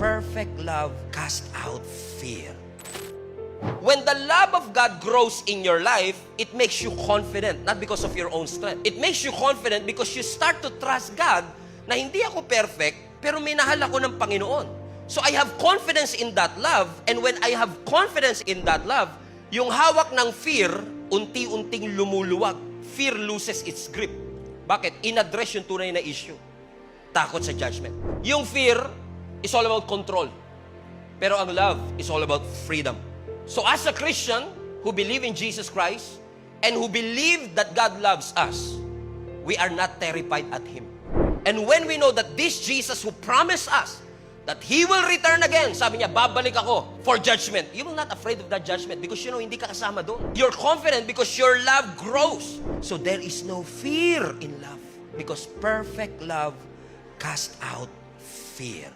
perfect love casts out fear. When the love of God grows in your life, it makes you confident, not because of your own strength. It makes you confident because you start to trust God na hindi ako perfect, pero minahal ako ng Panginoon. So I have confidence in that love, and when I have confidence in that love, yung hawak ng fear, unti-unting lumuluwag. Fear loses its grip. Bakit? In-address yung tunay na issue. Takot sa judgment. Yung fear is all about control. Pero ang love is all about freedom. So as a Christian who believe in Jesus Christ and who believe that God loves us, we are not terrified at Him. And when we know that this Jesus who promised us that He will return again, sabi niya, babalik ako for judgment. You will not afraid of that judgment because you know, hindi ka kasama doon. You're confident because your love grows. So there is no fear in love because perfect love casts out fear.